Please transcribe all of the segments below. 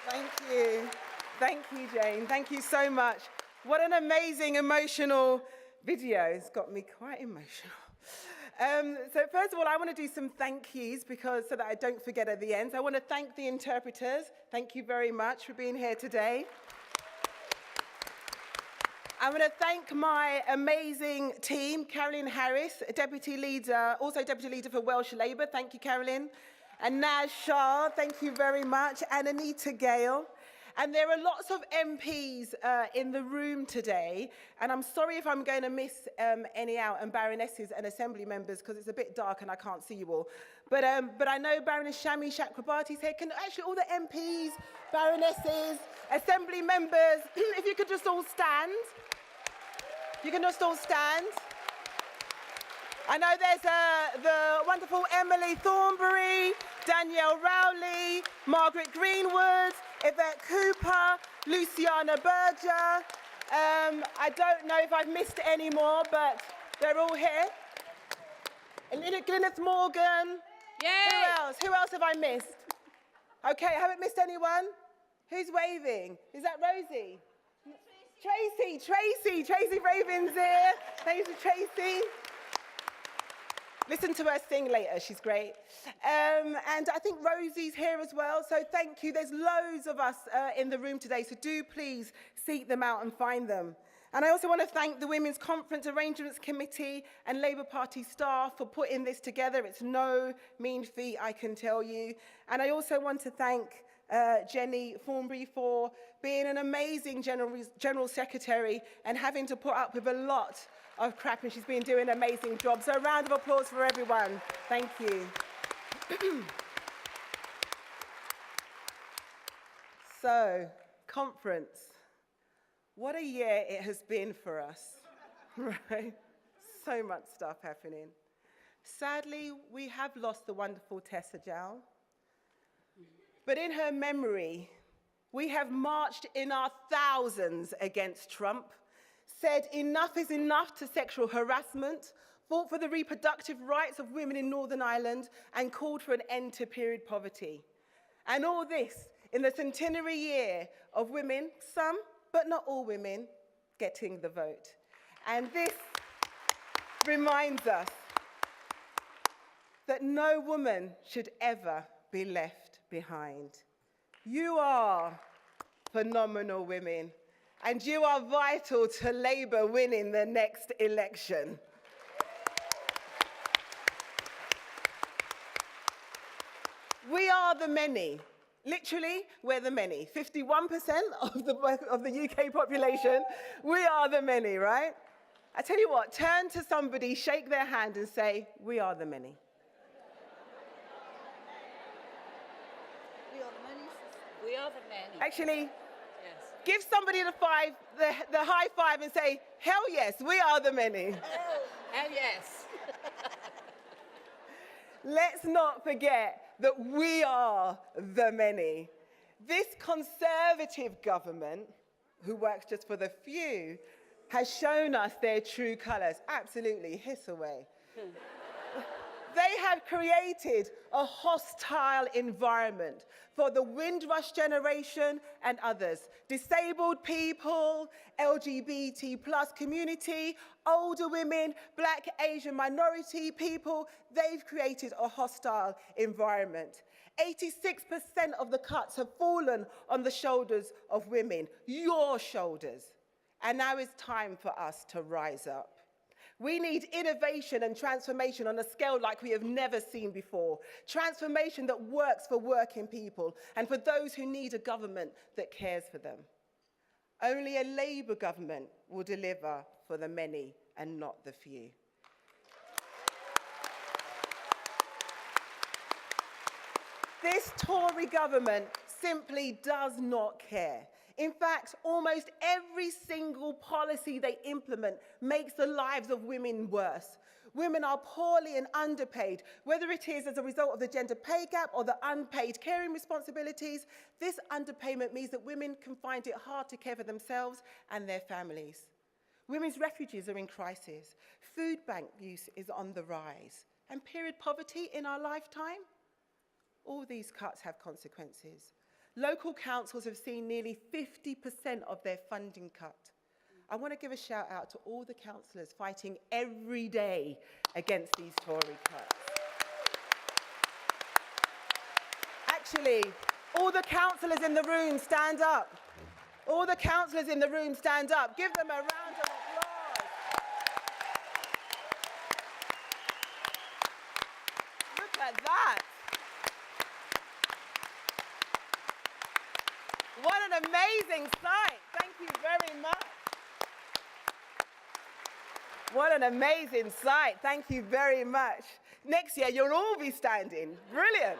Thank you. Thank you, Jane. Thank you so much. What an amazing, emotional video. It's got me quite emotional. So first of all, I want to do some thank yous so that I don't forget at the end. So I want to thank the interpreters. Thank you very much for being here today. I want to thank my amazing team, Carolyn Harris, also Deputy Leader for Welsh Labour. Thank you, Carolyn. And Naz Shah, thank you very much. And Anita Gale. And there are lots of MPs in the room today. And I'm sorry if I'm going to miss any out, and baronesses and assembly members, because it's a bit dark and I can't see you all. But I know Baroness Shami Chakrabarty's here. Can actually all the MPs, baronesses, assembly members, if you could just all stand. You can just all stand. I know there's the wonderful Emily Thornbury, Danielle Rowley, Margaret Greenwood, Yvette Cooper, Luciana Berger. I don't know if I've missed any more, but they're all here. And Gwyneth Morgan. Yay! Who else? Who else have I missed? Okay, I haven't missed anyone. Who's waving? Is that Rosie? Tracy Raven's here. Thanks for Tracy. Listen to her sing later, she's great. And I think Rosie's here as well, so thank you. There's loads of us in the room today, so do please seek them out and find them. And I also want to thank the Women's Conference Arrangements Committee and Labour Party staff for putting this together. It's no mean feat, I can tell you. And I also want to thank Jenny Thornbury for being an amazing General Secretary and having to put up with a lot of crap, and she's been doing an amazing job. So a round of applause for everyone. Thank you. So, conference. What a year it has been for us, right? So much stuff happening. Sadly, we have lost the wonderful Tessa Jowell. But in her memory, we have marched in our thousands against Trump, said enough is enough to sexual harassment, fought for the reproductive rights of women in Northern Ireland, and called for an end to period poverty. And all this in the centenary year of women, some, but not all women, getting the vote. And this reminds us that no woman should ever be left behind. You are phenomenal women, and you are vital to Labour winning the next election. We are the many. Literally, we're the many. 51% of the UK population, we are the many, right? I tell you what, turn to somebody, shake their hand and say, we are the many. We are the many. Actually, yes. Give somebody the high five and say, hell yes, we are the many. Hell yes. Let's not forget that we are the many. This Conservative government, who works just for the few, has shown us their true colours. Absolutely, hiss away. They have created a hostile environment for the Windrush generation and others. Disabled people, LGBT plus community, older women, Black, Asian, minority people, they've created a hostile environment. 86% of the cuts have fallen on the shoulders of women, your shoulders. And now it's time for us to rise up. We need innovation and transformation on a scale like we have never seen before. Transformation that works for working people and for those who need a government that cares for them. Only a Labour government will deliver for the many and not the few. This Tory government simply does not care. In fact, almost every single policy they implement makes the lives of women worse. Women are poorly and underpaid, whether it is as a result of the gender pay gap or the unpaid caring responsibilities. This underpayment means that women can find it hard to care for themselves and their families. Women's refuges are in crisis. Food bank use is on the rise. And period poverty in our lifetime? All these cuts have consequences. local councils have seen nearly 50% of their funding cut. I want to give a shout out to all the councillors fighting every day against these Tory cuts. Actually, all the councillors in the room, stand up. All the councillors in the room, stand up. Give them a round of applause. Look at that. What an amazing sight. Thank you very much. What an amazing sight. Thank you very much. Next year, you'll all be standing. Brilliant.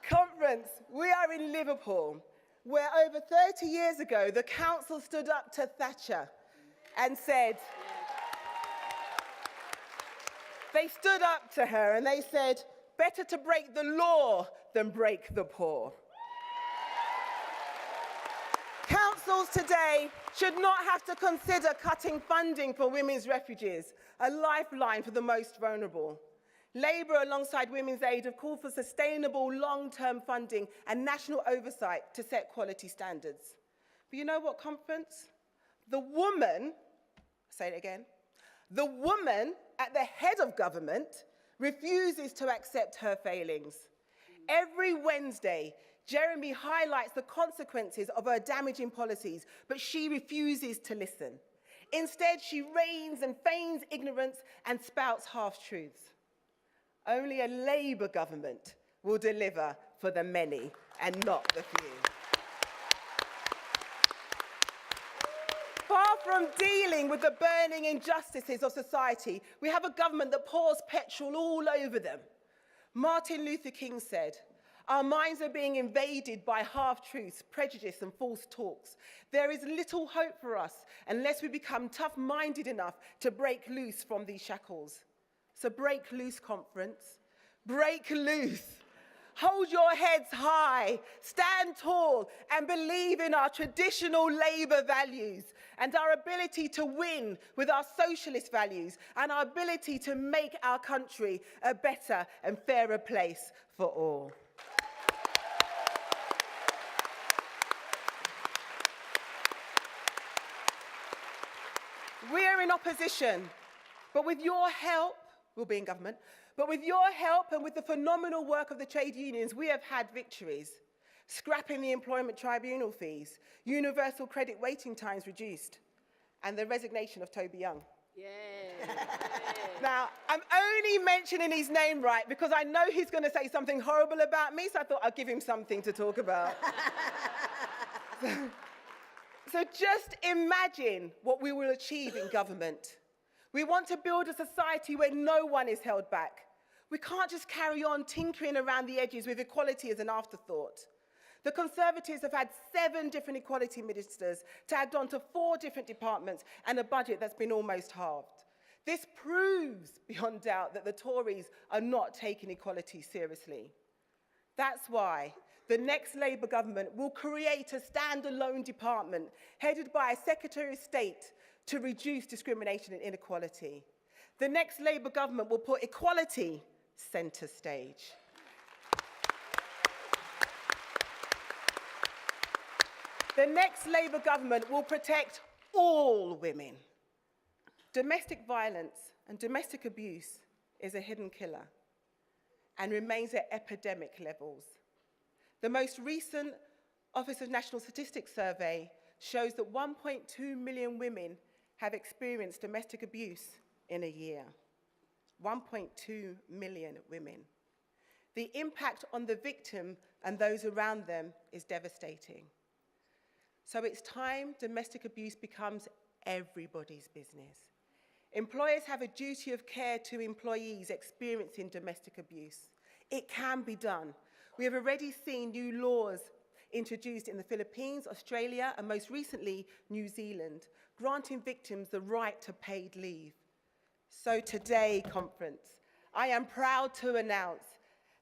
Conference, we are in Liverpool, where over 30 years ago, the council stood up to Thatcher and said, they stood up to her and they said, better to break the law than break the poor. Councils today should not have to consider cutting funding for women's refugees, a lifeline for the most vulnerable. Labour, alongside Women's Aid, have called for sustainable long-term funding and national oversight to set quality standards. But you know what, conference? The woman, say it again, the woman at the head of government refuses to accept her failings. Every Wednesday, Jeremy highlights the consequences of her damaging policies, but she refuses to listen. Instead, she reigns and feigns ignorance and spouts half-truths. Only a Labour government will deliver for the many and not the few. Far from dealing with the burning injustices of society, we have a government that pours petrol all over them. Martin Luther King said, "Our minds are being invaded by half-truths, prejudice and false talks. There is little hope for us unless we become tough-minded enough to break loose from these shackles." So break loose, conference. Break loose. Hold your heads high, stand tall, and believe in our traditional Labour values and our ability to win with our socialist values and our ability to make our country a better and fairer place for all. We are in opposition, but with your help, we'll be in government, but with your help and with the phenomenal work of the trade unions, we have had victories. Scrapping the employment tribunal fees, universal credit waiting times reduced, and the resignation of Toby Young. Yeah. Now, I'm only mentioning his name right because I know he's going to say something horrible about me, so I thought I'd give him something to talk about. So just imagine what we will achieve in government. We want to build a society where no one is held back. We can't just carry on tinkering around the edges with equality as an afterthought. The Conservatives have had 7 different equality ministers tagged on to 4 different departments and a budget that's been almost halved. This proves beyond doubt that the Tories are not taking equality seriously. That's why the next Labour government will create a standalone department headed by a Secretary of State to reduce discrimination and inequality. The next Labour government will put equality centre stage. The next Labour government will protect all women. Domestic violence and domestic abuse is a hidden killer and remains at epidemic levels. The most recent Office of National Statistics survey shows that 1.2 million women have experienced domestic abuse in a year. 1.2 million women. The impact on the victim and those around them is devastating. So it's time domestic abuse becomes everybody's business. Employers have a duty of care to employees experiencing domestic abuse. It can be done. We have already seen new laws introduced in the Philippines, Australia, and most recently, New Zealand, granting victims the right to paid leave. So today, conference, I am proud to announce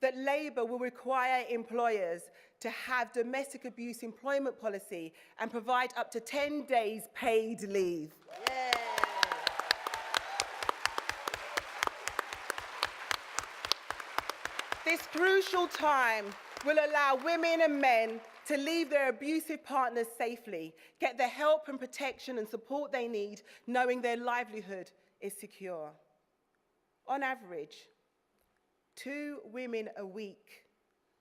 that Labour will require employers to have domestic abuse employment policy and provide up to 10 days paid leave. Yeah. This crucial time will allow women and men to leave their abusive partners safely, get the help and protection and support they need, knowing their livelihood is secure. On average, 2 women a week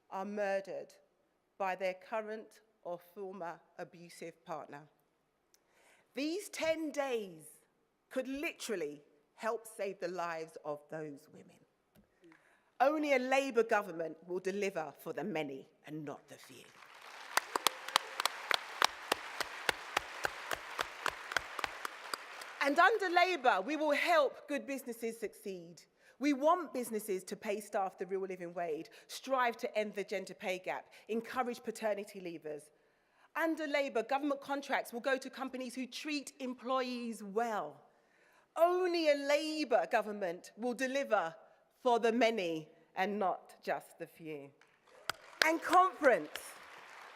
are murdered by their current or former abusive partner. These 10 days could literally help save the lives of those women. Only a Labour government will deliver for the many and not the few. And under Labour, we will help good businesses succeed. We want businesses to pay staff the real living wage, strive to end the gender pay gap, encourage paternity leavers. Under Labour, government contracts will go to companies who treat employees well. Only a Labour government will deliver for the many and not just the few. And conference,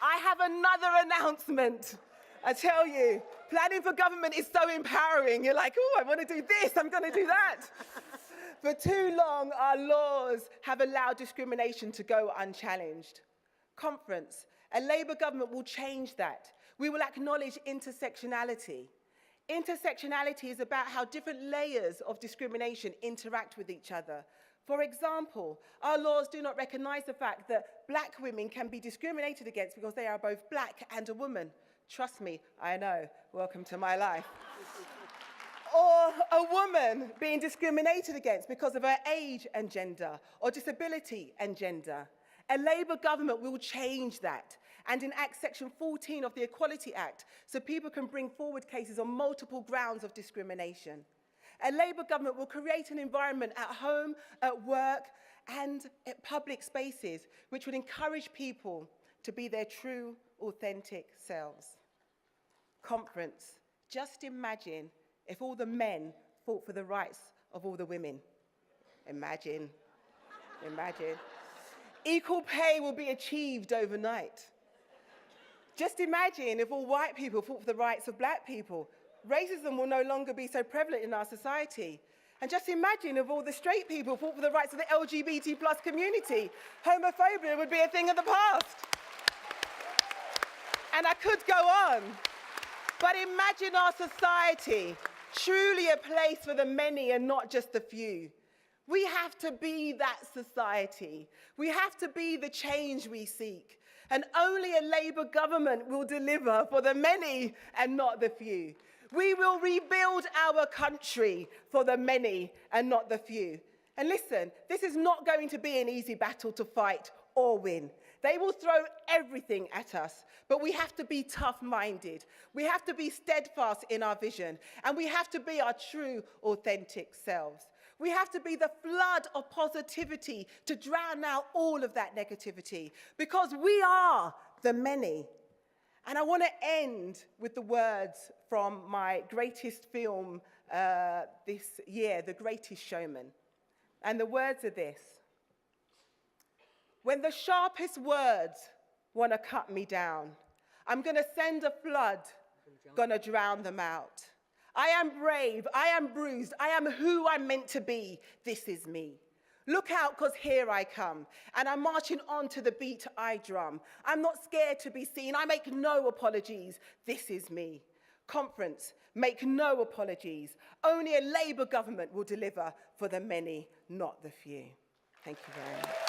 I have another announcement. I tell you, planning for government is so empowering. You're like, oh, I want to do this, I'm going to do that. For too long, our laws have allowed discrimination to go unchallenged. Conference, a Labour government will change that. We will acknowledge intersectionality. Intersectionality is about how different layers of discrimination interact with each other. For example, our laws do not recognise the fact that black women can be discriminated against because they are both black and a woman. Trust me, I know. Welcome to my life. Or a woman being discriminated against because of her age and gender, or disability and gender. A Labour government will change that and enact Section 14 of the Equality Act so people can bring forward cases on multiple grounds of discrimination. A Labour government will create an environment at home, at work, and at public spaces which would encourage people to be their true, authentic selves. Conference, just imagine if all the men fought for the rights of all the women. Imagine. Equal pay will be achieved overnight. Just imagine if all white people fought for the rights of black people. Racism will no longer be so prevalent in our society. And just imagine if all the straight people fought for the rights of the LGBT+ community. Homophobia would be a thing of the past. And I could go on. But imagine our society, truly a place for the many and not just the few. We have to be that society. We have to be the change we seek. And only a Labour government will deliver for the many and not the few. We will rebuild our country for the many and not the few. And listen, this is not going to be an easy battle to fight or win. They will throw everything at us, but we have to be tough-minded. We have to be steadfast in our vision, and we have to be our true, authentic selves. We have to be the flood of positivity to drown out all of that negativity, because we are the many. And I want to end with the words from my greatest film this year, The Greatest Showman. And the words are this: when the sharpest words want to cut me down, I'm going to send a flood, going to drown them out. I am brave, I am bruised, I am who I'm meant to be. This is me. Look out, because here I come, and I'm marching on to the beat I drum. I'm not scared to be seen, I make no apologies. This is me. Conference, make no apologies. Only a Labour government will deliver for the many, not the few. Thank you very much.